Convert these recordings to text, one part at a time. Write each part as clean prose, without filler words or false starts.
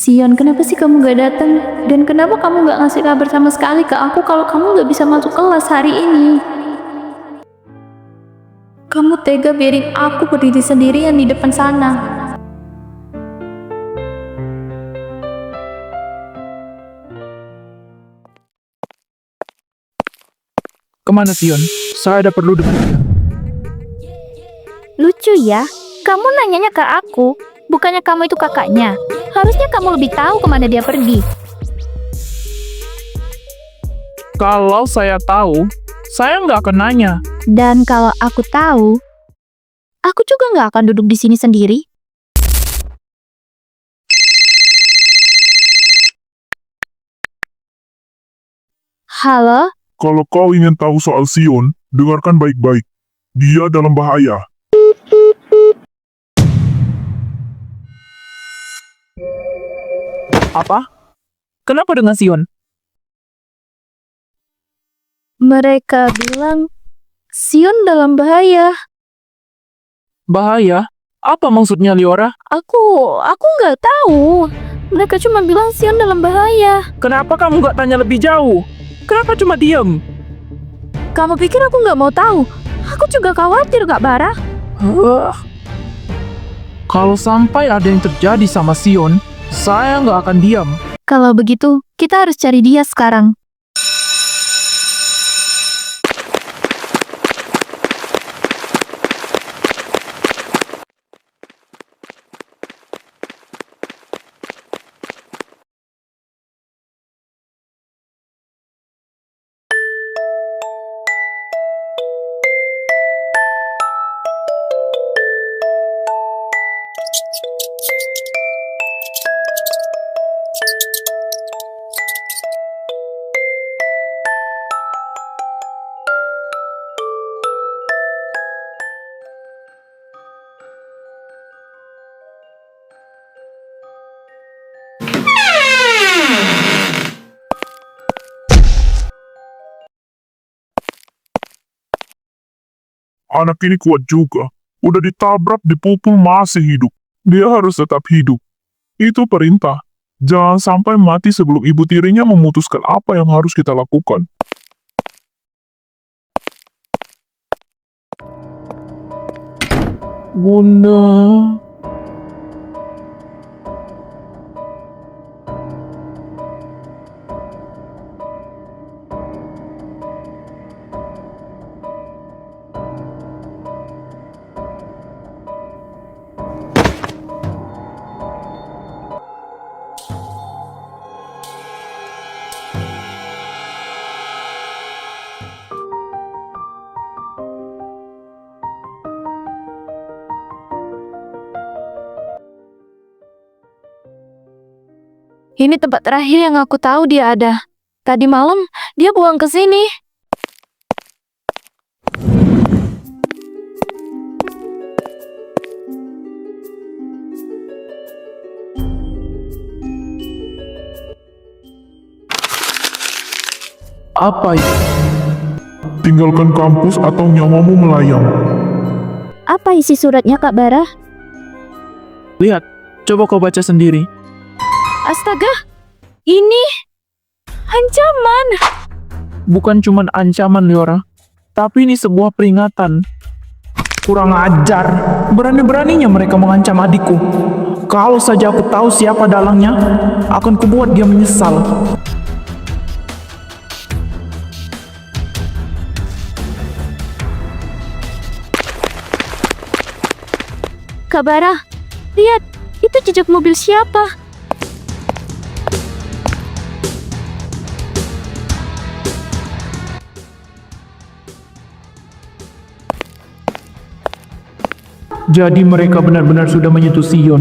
Sion, kenapa sih kamu gak datang? Dan kenapa kamu gak ngasih kabar sama sekali ke aku kalau kamu gak bisa masuk kelas hari ini? Kamu tega biarin aku berdiri sendirian di depan sana. Kemana Sion? Saya ada perlu dengan dia. Lucu ya, kamu nanyanya ke aku, bukannya kamu itu kakaknya. Harusnya kamu lebih tahu kemana dia pergi. Kalau saya tahu, saya nggak akan nanya. Dan kalau aku tahu, aku juga nggak akan duduk di sini sendiri. Halo, Kalau kau ingin tahu soal Sion, dengarkan baik-baik. Dia dalam bahaya. Apa? Kenapa dengan Sion? Mereka bilang Sion dalam bahaya. Bahaya? Apa maksudnya, Liora? Aku nggak tahu. Mereka cuma bilang Sion dalam bahaya. Kenapa kamu nggak tanya lebih jauh? Kenapa cuma diam? Kamu pikir aku nggak mau tahu? Aku juga khawatir, Kak Bara. Kalau sampai ada yang terjadi sama Sion, saya nggak akan diam. Kalau begitu, kita harus cari dia sekarang. Anak ini kuat juga. Udah ditabrak, dipukul, masih hidup. Dia harus tetap hidup. Itu perintah. Jangan sampai mati sebelum ibu tirinya memutuskan apa yang harus kita lakukan. Bunda. Ini tempat terakhir yang aku tahu dia ada. Tadi malam, dia buang ke sini. Apa itu? Tinggalkan kampus atau nyawamu melayang. apa isi suratnya Kak Bara? Lihat, coba kau baca sendiri. Astaga, ini ancaman. Bukan cuma ancaman, Liora. Tapi ini sebuah peringatan. Kurang ajar. Berani-beraninya mereka mengancam adikku. Kalau saja aku tahu siapa dalangnya, akan kubuat dia menyesal. Kak Bara, lihat, itu jejak mobil siapa? Jadi mereka benar-benar sudah menyentuh Sion.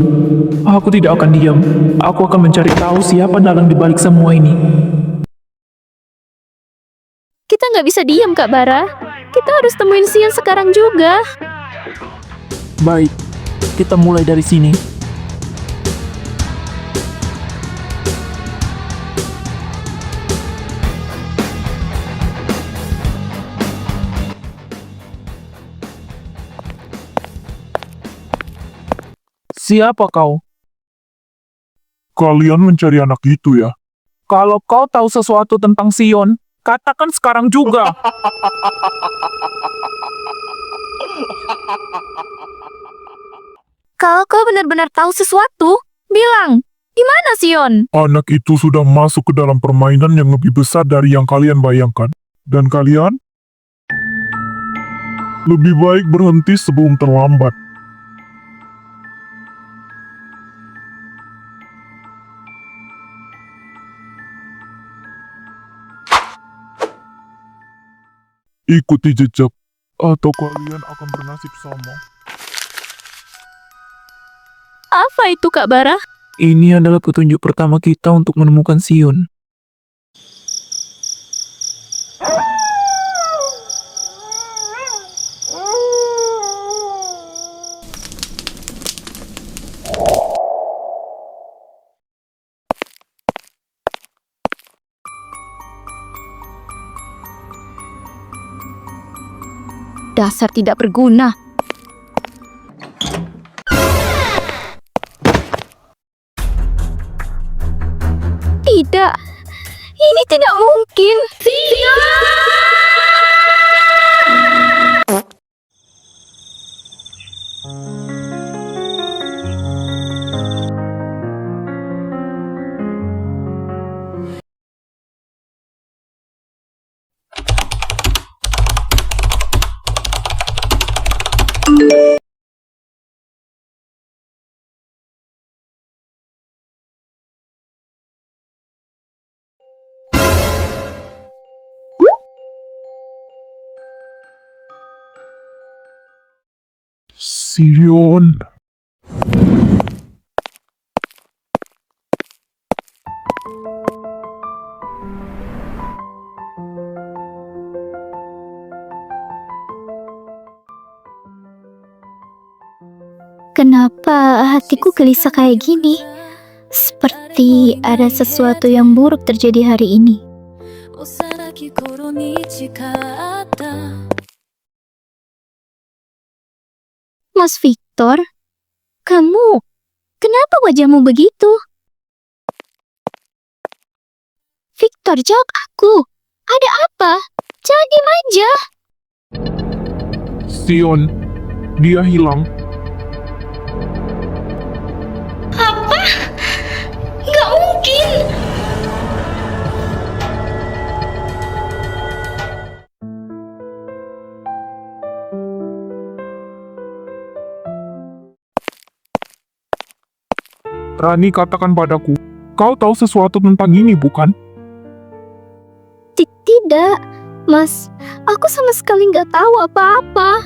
Aku tidak akan diam. Aku akan mencari tahu siapa dalang di balik semua ini. Kita nggak bisa diam, Kak Bara. Kita harus temuin Sion sekarang juga. Baik, kita mulai dari sini. Siapa kau? Kalian mencari anak itu ya? Kalau kau tahu sesuatu tentang Sion, katakan sekarang juga. Kalau kau benar-benar tahu sesuatu, bilang. Di mana Sion? Anak itu sudah masuk ke dalam permainan yang lebih besar dari yang kalian bayangkan. Dan kalian? Lebih baik berhenti sebelum terlambat. Ikuti jejak, atau kalian akan bernasib sama. Apa itu Kak Bara? Ini adalah petunjuk pertama kita untuk menemukan Sion. Dasar tidak berguna. Tidak. Ini tidak mungkin. Sion. Kenapa hatiku gelisah kayak gini? Seperti ada sesuatu yang buruk terjadi hari ini. Mas Victor, kamu, kenapa wajahmu begitu? Victor, jawab aku. Ada apa? Jangan diam aja. Sion, dia hilang. Apa? Nggak mungkin. Rani, katakan padaku, kau tahu sesuatu tentang ini, bukan? Tidak, Mas. Aku sama sekali nggak tahu apa-apa.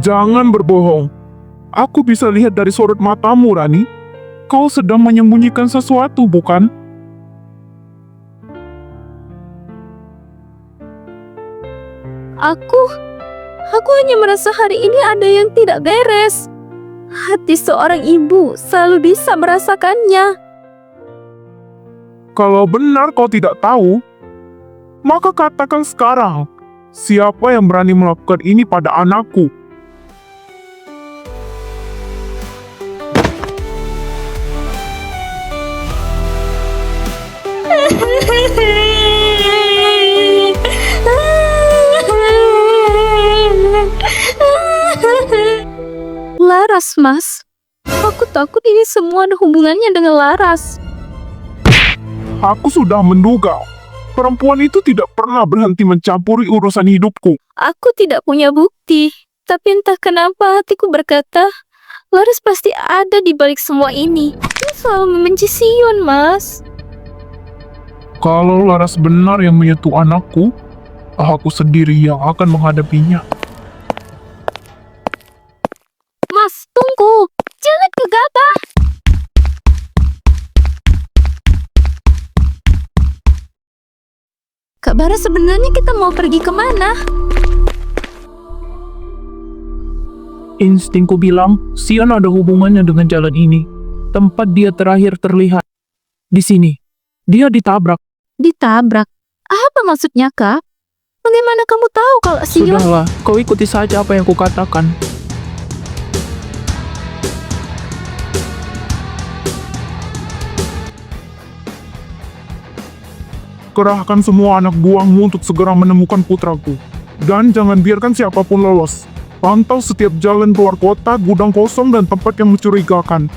Jangan berbohong. Aku bisa lihat dari sorot matamu, Rani. Kau sedang menyembunyikan sesuatu, bukan? Aku hanya merasa hari ini ada yang tidak beres. Hati seorang ibu selalu bisa merasakannya. Kalau benar kau tidak tahu, maka katakan sekarang, siapa yang berani melakukan ini pada anakku? Laras, Mas. Aku takut ini semua ada hubungannya dengan Laras. Aku sudah menduga. Perempuan itu tidak pernah berhenti mencampuri urusan hidupku. Aku tidak punya bukti, tapi entah kenapa hatiku berkata, Laras pasti ada di balik semua ini. Dia selalu membenci Sion, Mas. Kalau Laras benar yang menyentuh anakku, aku sendiri yang akan menghadapinya. Mas, tunggu. Jangan gegabah. Kak Bara, sebenarnya kita mau pergi kemana? Instingku bilang, Sion ada hubungannya dengan jalan ini. Tempat dia terakhir terlihat. Di sini. Dia ditabrak. Ditabrak. Apa maksudnya, Kak? Bagaimana kamu tahu kalau Sion... Sudahlah, kau ikuti saja apa yang kukatakan. Kerahkan semua anak buahmu untuk segera menemukan putraku. Dan jangan biarkan siapapun lolos. Pantau setiap jalan keluar kota, gudang kosong, dan tempat yang mencurigakan.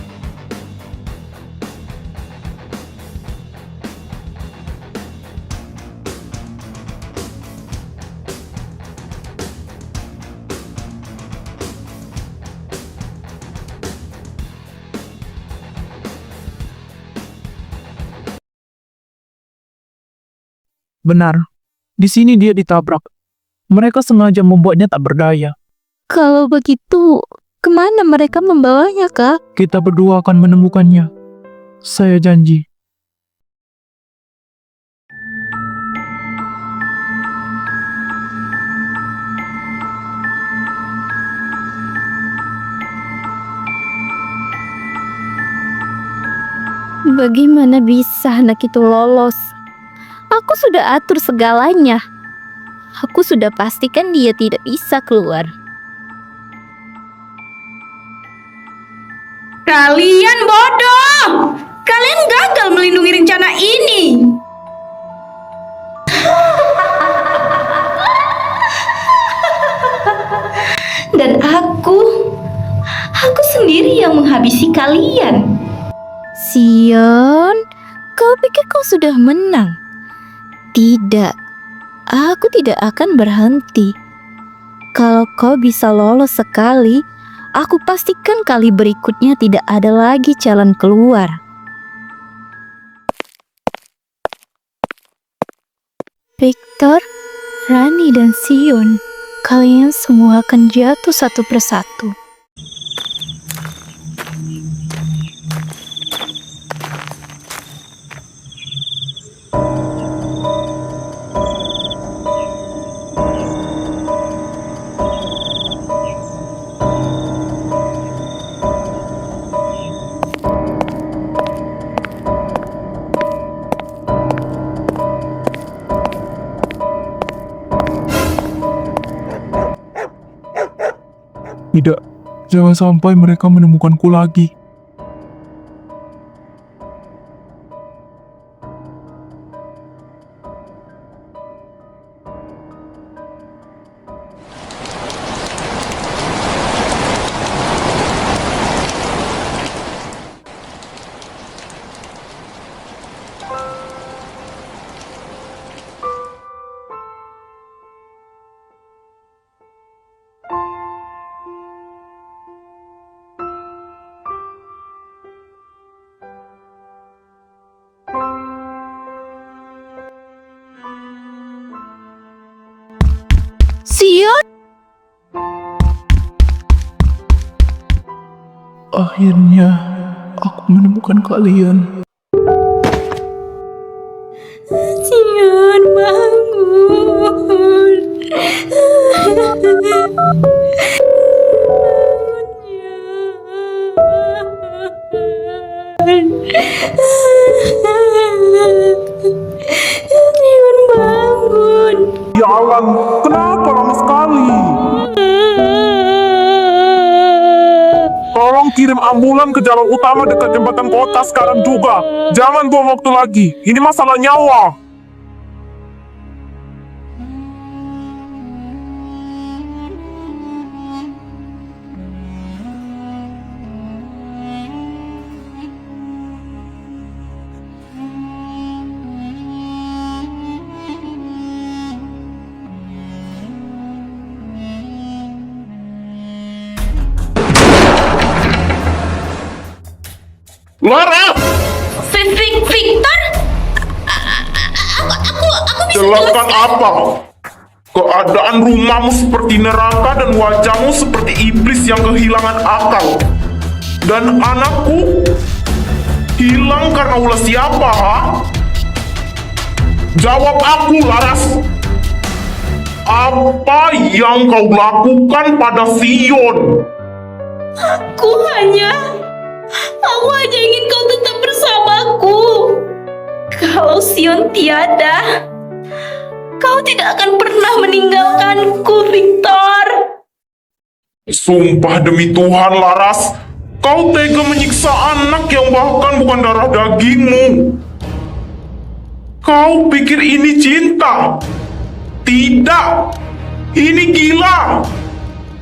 Benar, di sini dia ditabrak. Mereka sengaja membuatnya tak berdaya. Kalau begitu, kemana mereka membawanya, Kak? Kita berdua akan menemukannya. Saya janji. Bagaimana bisa anak itu lolos? Aku sudah atur segalanya. Aku sudah pastikan dia tidak bisa keluar. Kalian bodoh! Kalian gagal melindungi rencana ini! Dan aku sendiri yang menghabisi kalian. Sion, kau pikir kau sudah menang? Tidak, aku tidak akan berhenti. Kalau kau bisa lolos sekali, aku pastikan kali berikutnya tidak ada lagi jalan keluar. Victor, Rani, dan Sion, kalian semua akan jatuh satu persatu. Tidak, jangan sampai mereka menemukanku lagi. Sion, Akhirnya, aku menemukan kalian. Sion, bangun! Sion, bangun! Ya Alan, kenapa lama sekali? Tolong kirim ambulan ke jalan utama dekat jembatan kota sekarang juga. Jangan buang waktu lagi. Ini masalah nyawa. Lara! Victor? Aku bisa Jelaskan apa? Keadaan rumahmu seperti neraka dan wajahmu seperti iblis yang kehilangan akal. Dan anakku hilang karena ulah siapa, ha? Jawab aku, Laras. Apa yang kau lakukan pada Sion? Aku hanya ingin kau tetap bersamaku. Kalau Sion tiada, kau tidak akan pernah meninggalkanku, Victor. Sumpah demi Tuhan, Laras. Kau tega menyiksa anak yang bahkan bukan darah dagingmu. Kau pikir ini cinta? Tidak, ini gila.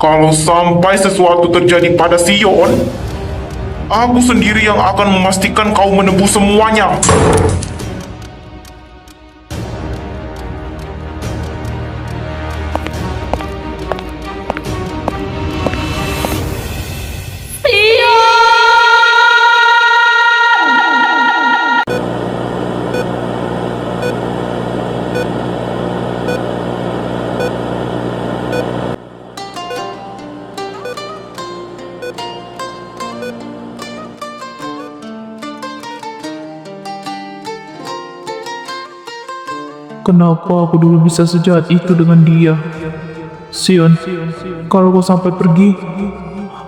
Kalau sampai sesuatu terjadi pada Sion, aku sendiri yang akan memastikan kau menebus semuanya. Kenapa aku dulu bisa sejahat itu dengan dia? Sion, kalau kau sampai pergi,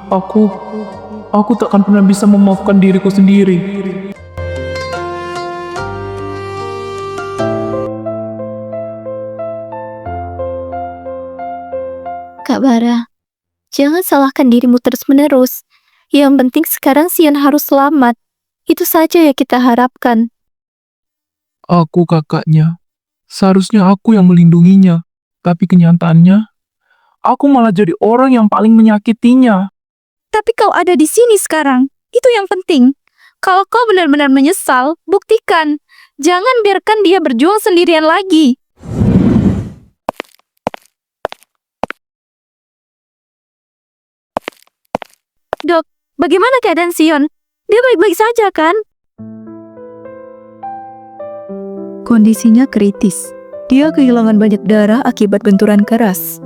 aku takkan pernah bisa memaafkan diriku sendiri. Kak Bara, jangan salahkan dirimu terus-menerus. Yang penting sekarang Sion harus selamat. Itu saja yang kita harapkan. Aku kakaknya. Seharusnya aku yang melindunginya. Tapi kenyataannya, aku malah jadi orang yang paling menyakitinya. Tapi kau ada di sini sekarang. Itu yang penting. Kalau kau benar-benar menyesal, buktikan. Jangan biarkan dia berjuang sendirian lagi. Dok, bagaimana keadaan Sion? Dia baik-baik saja kan? Kondisinya kritis. Dia kehilangan banyak darah akibat benturan keras.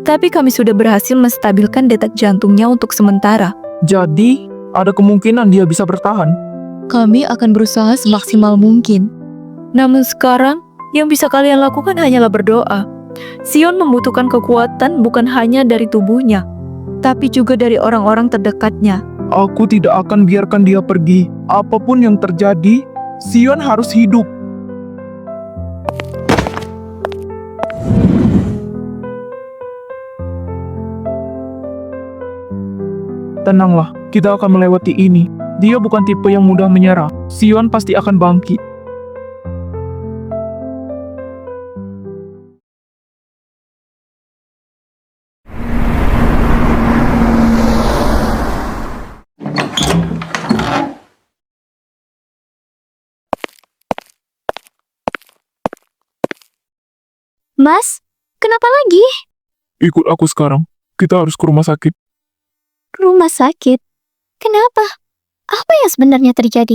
Tapi kami sudah berhasil menstabilkan detak jantungnya untuk sementara. Jadi, ada kemungkinan dia bisa bertahan. Kami akan berusaha semaksimal mungkin. Namun sekarang, yang bisa kalian lakukan hanyalah berdoa. Sion membutuhkan kekuatan bukan hanya dari tubuhnya, tapi juga dari orang-orang terdekatnya. Aku tidak akan biarkan dia pergi. Apapun yang terjadi, Sion harus hidup. Tenanglah, kita akan melewati ini. Dia bukan tipe yang mudah menyerah. Sion pasti akan bangkit. Mas, kenapa lagi? Ikut aku sekarang. Kita harus ke rumah sakit. Rumah sakit? Kenapa? Apa yang sebenarnya terjadi?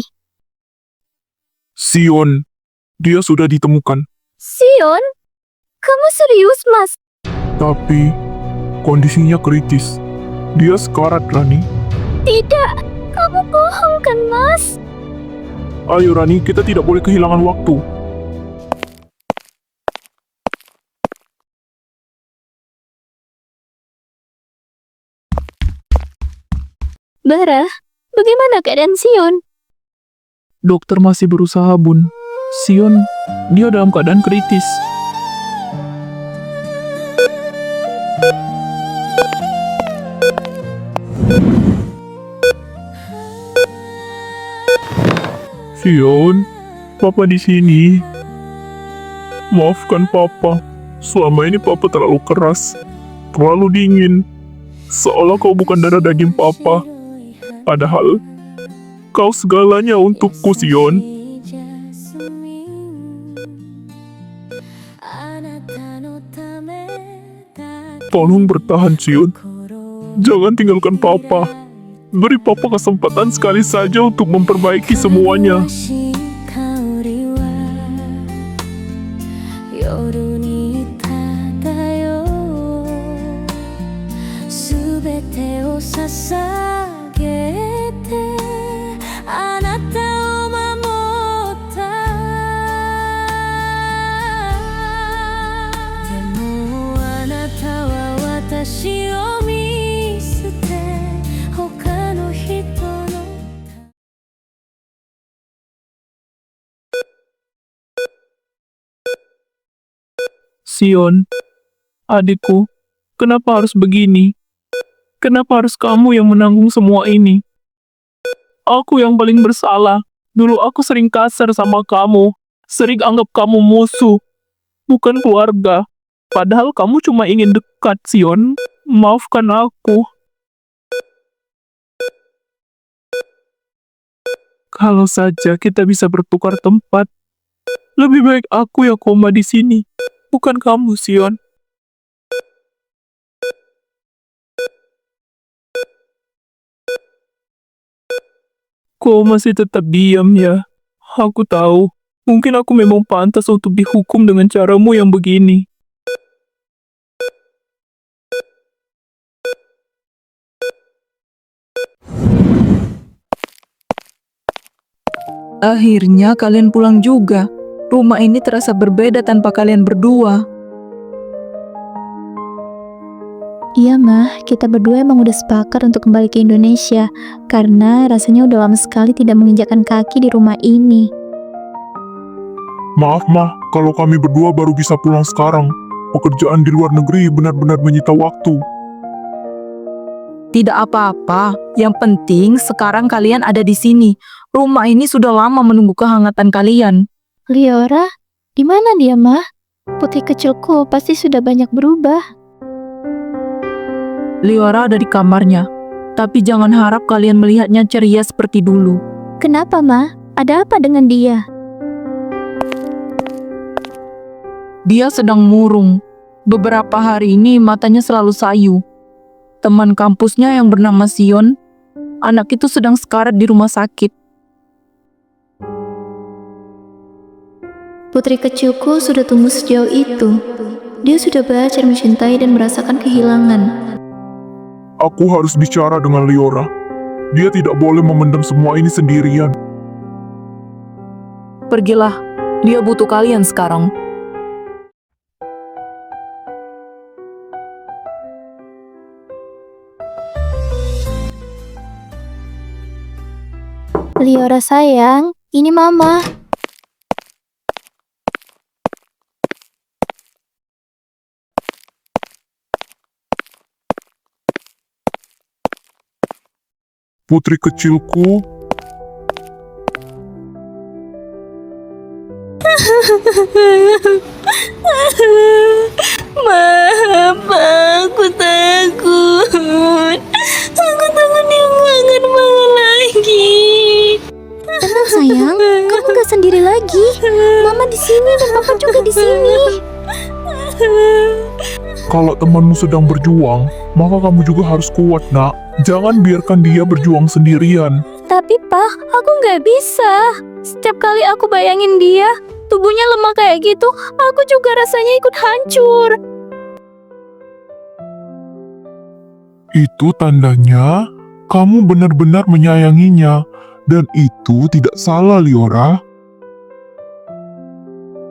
Sion, dia sudah ditemukan. Sion? Kamu serius, Mas? Tapi, kondisinya kritis. Dia sekarat, Rani. Tidak, kamu bohong kan, Mas? Ayo, Rani, kita tidak boleh kehilangan waktu. Bara, bagaimana keadaan Sion? Dokter masih berusaha, Bun. Sion, dia dalam keadaan kritis. Sion, Papa di sini. Maafkan Papa. Selama ini Papa terlalu keras, terlalu dingin. Seolah kau bukan darah daging Papa. Padahal, kau segalanya untukku, Sion. Tolong bertahan, Sion. Jangan tinggalkan Papa. Beri Papa kesempatan sekali saja untuk memperbaiki semuanya. Sion, adikku, kenapa harus begini? Kenapa harus kamu yang menanggung semua ini? Aku yang paling bersalah. Dulu aku sering kasar sama kamu. sering anggap kamu musuh, bukan keluarga. Padahal kamu cuma ingin dekat, Sion. Maafkan aku. Kalau saja kita bisa bertukar tempat, lebih baik aku yang koma di sini, bukan kamu, Sion. Kau masih tetap diam ya? Aku tahu, mungkin aku memang pantas untuk dihukum dengan caramu yang begini. Akhirnya kalian pulang juga. Rumah ini terasa berbeda tanpa kalian berdua. Iya mah, kita berdua emang udah sepakat untuk kembali ke Indonesia karena rasanya udah lama sekali tidak menginjakkan kaki di rumah ini. Maaf mah, kalau kami berdua baru bisa pulang sekarang. Pekerjaan di luar negeri benar-benar menyita waktu. Tidak apa-apa. Yang penting sekarang kalian ada di sini. Rumah ini sudah lama menunggu kehangatan kalian. Liora, di mana dia mah? Putri kecilku pasti sudah banyak berubah. Liora ada di kamarnya. Tapi jangan harap kalian melihatnya ceria seperti dulu. Kenapa mah? Ada apa dengan dia? Dia sedang murung. Beberapa hari ini matanya selalu sayu. Teman kampusnya yang bernama Sion, anak itu sedang sekarat di rumah sakit. Putri kecilku sudah tumbuh sejauh itu. Dia sudah belajar mencintai dan merasakan kehilangan. Aku harus bicara dengan Liora. Dia tidak boleh memendam semua ini sendirian. Pergilah, dia butuh kalian sekarang. Liora sayang, ini mama. Putri kecilku, Mama, aku takut. Aku takut dia akan bangun lagi. Tenang sayang, kamu gak sendiri lagi. Mama di sini dan papa juga di sini. kalau temanmu sedang berjuang, maka kamu juga harus kuat, nak. Jangan biarkan dia berjuang sendirian. Tapi Pak, aku nggak bisa. Setiap kali aku bayangin dia, tubuhnya lemah kayak gitu, aku juga rasanya ikut hancur. Itu tandanya kamu benar-benar menyayanginya. Dan itu tidak salah, Liora.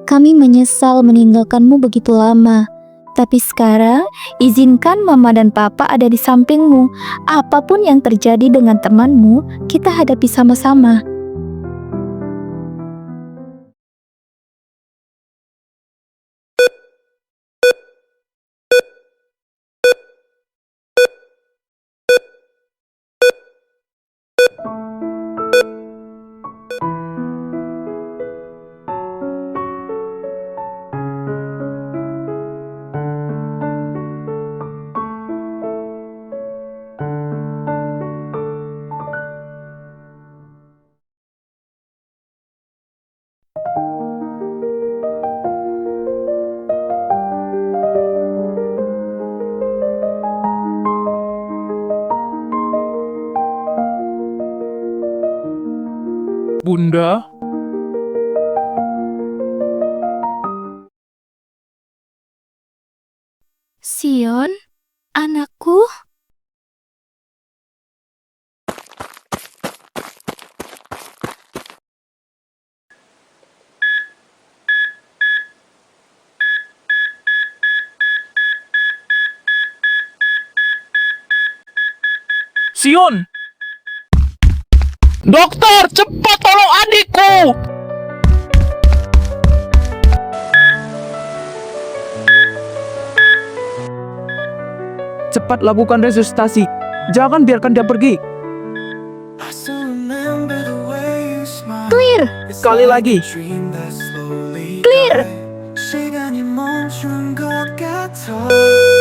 Kami menyesal meninggalkanmu begitu lama. Tapi sekarang, izinkan mama dan papa ada di sampingmu. Apapun yang terjadi dengan temanmu, kita hadapi sama-sama. Bunda, Sion, anakku. Sion! Dokter, cepat tolong adikku! Cepat lakukan resusitasi. Jangan biarkan dia pergi. Clear. Sekali lagi. berakhir. 시간이 멈춘 것 같아